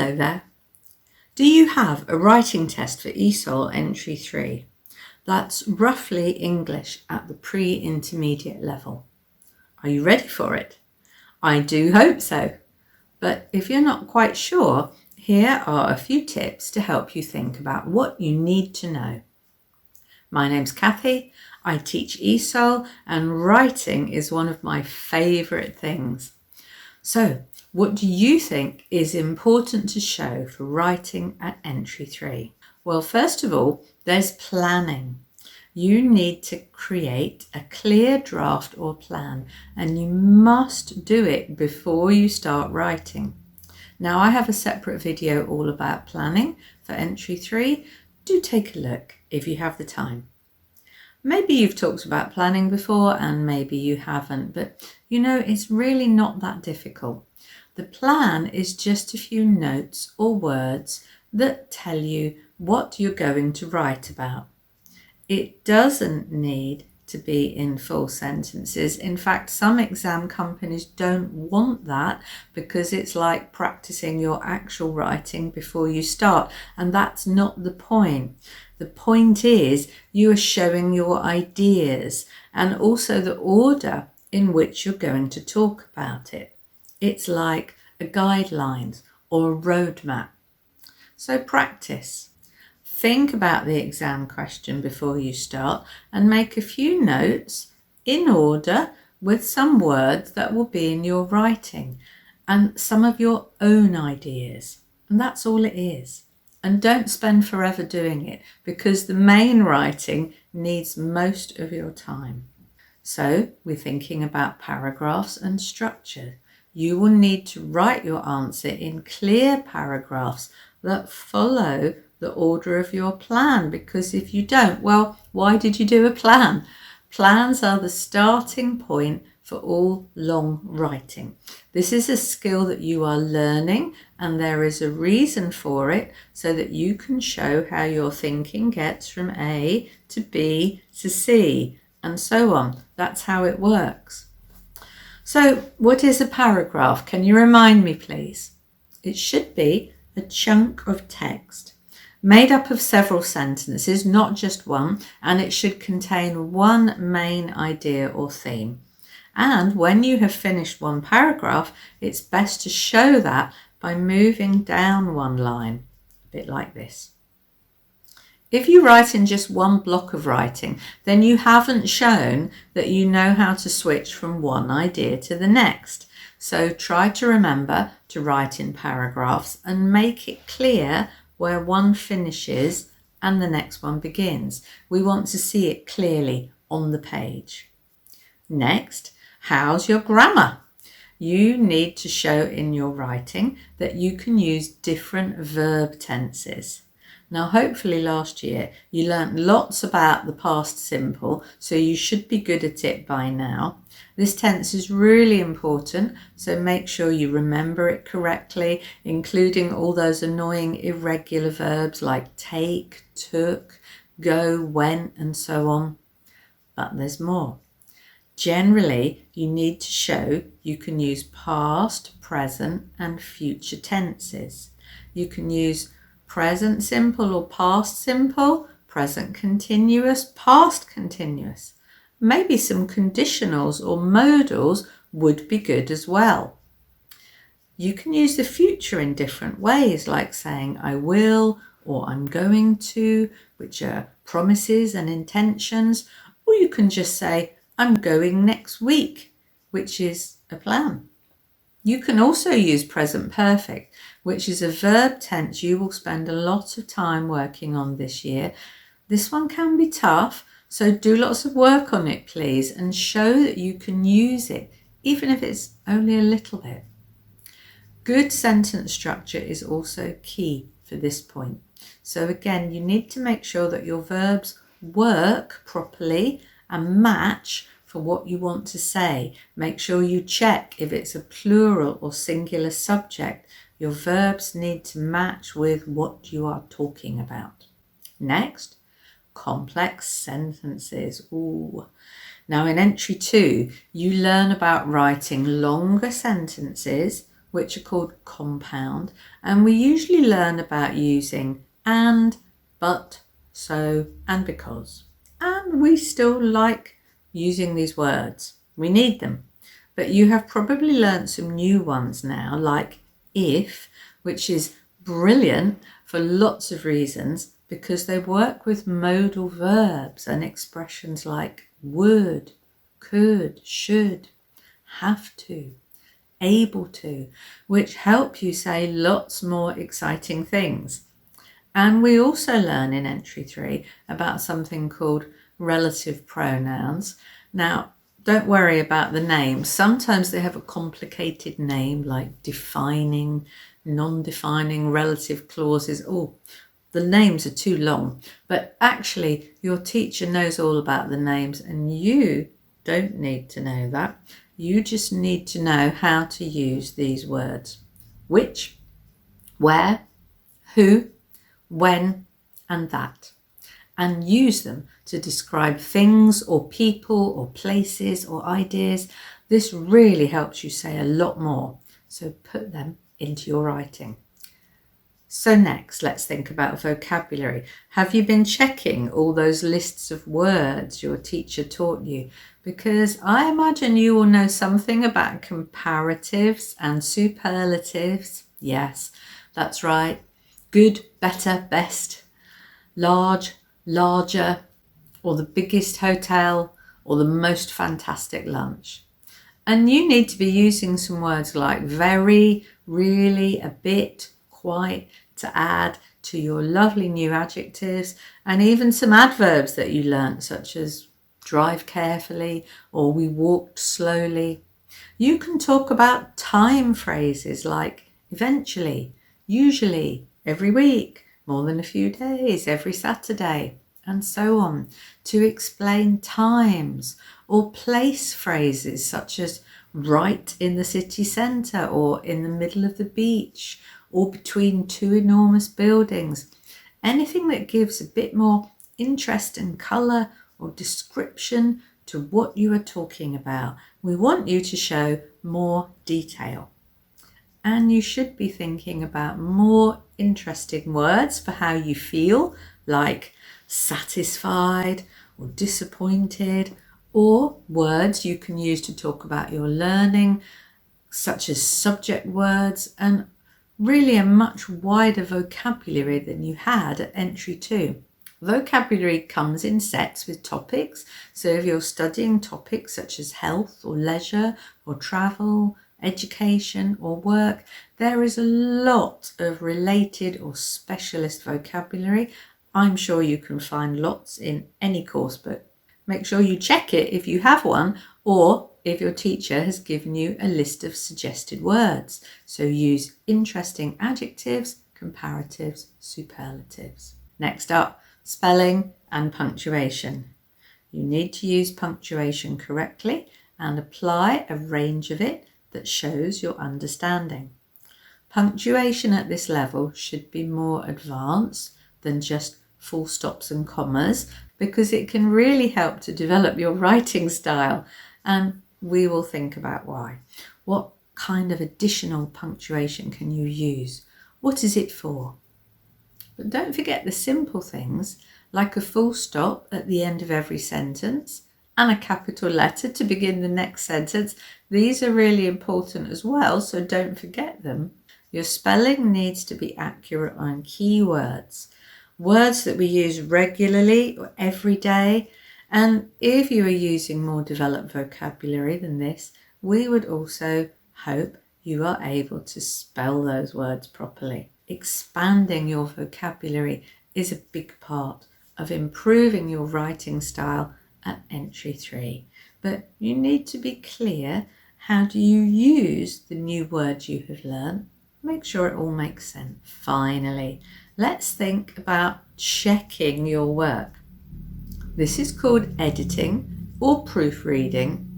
Hello there. Do you have a writing test for ESOL Entry 3? That's roughly English at the pre-intermediate level. Are you ready for it? I do hope so. But if you're not quite sure, here are a few tips to help you think about what you need to know. My name's Kathy. I teach ESOL and writing is one of my favourite things. So, what do you think is important to show for writing at Entry 3? Well, first of all, there's planning. You need to create a clear draft or plan, and you must do it before you start writing. Now, I have a separate video all about planning for Entry 3. Do take a look if you have the time. Maybe you've talked about planning before and maybe you haven't, but you know, it's really not that difficult. The plan is just a few notes or words that tell you what you're going to write about. It doesn't need to be in full sentences. In fact, some exam companies don't want that because it's like practicing your actual writing before you start, and that's not the point. The point is you are showing your ideas and also the order in which you're going to talk about it. It's like a guideline or a roadmap. So practice. Think about the exam question before you start and make a few notes in order with some words that will be in your writing and some of your own ideas. And that's all it is. And don't spend forever doing it because the main writing needs most of your time. So we're thinking about paragraphs and structure. You will need to write your answer in clear paragraphs that follow the order of your plan, because if you don't, well, why did you do a plan? Plans are the starting point for all long writing. This is a skill that you are learning and there is a reason for it so that you can show how your thinking gets from A to B to C and so on. That's how it works. So what is a paragraph? Can you remind me, please? It should be a chunk of text made up of several sentences, not just one, and it should contain one main idea or theme. And when you have finished one paragraph, it's best to show that by moving down one line, a bit like this. If you write in just one block of writing, then you haven't shown that you know how to switch from one idea to the next. So try to remember to write in paragraphs and make it clear where one finishes and the next one begins. We want to see it clearly on the page. Next, how's your grammar? You need to show in your writing that you can use different verb tenses. Now, hopefully last year you learnt lots about the past simple, so you should be good at it by now. This tense is really important, so make sure you remember it correctly, including all those annoying irregular verbs like take, took, go, went, and so on. But there's more. Generally, you need to show you can use past, present, and future tenses. You can use present simple or past simple, present continuous, past continuous. Maybe some conditionals or modals would be good as well. You can use the future in different ways, like saying I will or I'm going to, which are promises and intentions, or you can just say I'm going next week, which is a plan. You can also use present perfect, which is a verb tense you will spend a lot of time working on this year. This one can be tough, so do lots of work on it, please, and show that you can use it, even if it's only a little bit. Good sentence structure is also key for this point. So again, you need to make sure that your verbs work properly and match for what you want to say. Make sure you check if it's a plural or singular subject. Your verbs need to match with what you are talking about. Next, complex sentences. Ooh. Now in Entry 2, you learn about writing longer sentences which are called compound, and we usually learn about using and, but, so, and because. And we still like using these words. We need them. But you have probably learned some new ones now, like if, which is brilliant for lots of reasons because they work with modal verbs and expressions like would, could, should, have to, able to, which help you say lots more exciting things. And we also learn in Entry 3 about something called relative pronouns. Now, don't worry about the names. Sometimes they have a complicated name like defining, non-defining, relative clauses. Oh, the names are too long. But actually, your teacher knows all about the names and you don't need to know that. You just need to know how to use these words. Which, where, who, when, and that. And use them to describe things or people or places or ideas. This really helps you say a lot more. So put them into your writing. So next, let's think about vocabulary. Have you been checking all those lists of words your teacher taught you? Because I imagine you will know something about comparatives and superlatives. Yes, that's right. Good, better, best, large, larger, or the biggest hotel, or the most fantastic lunch. And you need to be using some words like very, really, a bit, quite, to add to your lovely new adjectives, and even some adverbs that you learnt, such as drive carefully or we walked slowly. You can talk about time phrases like eventually, usually, every week, more than a few days, every Saturday, and so on, to explain times, or place phrases such as right in the city centre or in the middle of the beach or between two enormous buildings. Anything that gives a bit more interest and colour or description to what you are talking about. We want you to show more detail. And you should be thinking about more interesting words for how you feel, like satisfied or disappointed, or words you can use to talk about your learning, such as subject words, and really a much wider vocabulary than you had at Entry 2. Vocabulary comes in sets with topics, so if you're studying topics such as health or leisure or travel, education or work, there is a lot of related or specialist vocabulary. I'm sure you can find lots in any course book. Make sure you check it if you have one or if your teacher has given you a list of suggested words. So use interesting adjectives, comparatives, superlatives. Next up, spelling and punctuation. You need to use punctuation correctly and apply a range of it that shows your understanding. Punctuation at this level should be more advanced than just full stops and commas because it can really help to develop your writing style, and we will think about why. What kind of additional punctuation can you use? What is it for? But don't forget the simple things like a full stop at the end of every sentence and a capital letter to begin the next sentence. These are really important as well, so don't forget them. Your spelling needs to be accurate on keywords, words that we use regularly or every day. And if you are using more developed vocabulary than this, we would also hope you are able to spell those words properly. Expanding your vocabulary is a big part of improving your writing style at Entry 3. But you need to be clear, how do you use the new words you have learned? Make sure it all makes sense. Finally, let's think about checking your work. This is called editing or proofreading.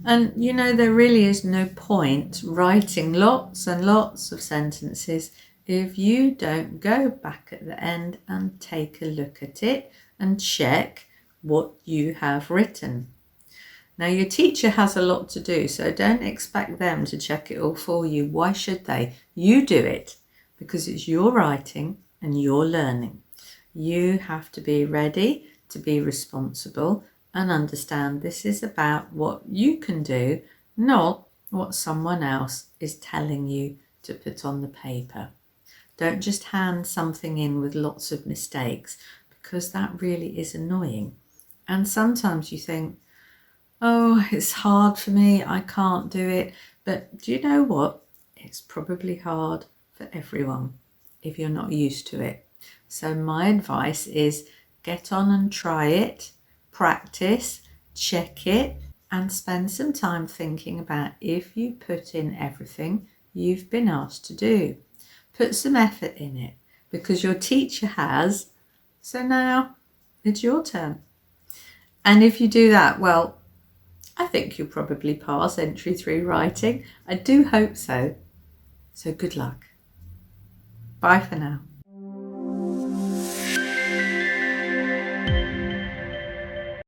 And you know, there really is no point writing lots and lots of sentences if you don't go back at the end and take a look at it and check what you have written. Now, your teacher has a lot to do, so don't expect them to check it all for you. Why should they? You do it because it's your writing and your learning. You have to be ready to be responsible and understand this is about what you can do, not what someone else is telling you to put on the paper. Don't just hand something in with lots of mistakes, because that really is annoying. And sometimes you think, oh, it's hard for me, I can't do it. But do you know what? It's probably hard for everyone if you're not used to it. So my advice is get on and try it, practice, check it, and spend some time thinking about if you put in everything you've been asked to do. Put some effort in it because your teacher has. So now it's your turn. And if you do that, well, I think you'll probably pass Entry 3 writing. I do hope so. So good luck. Bye for now.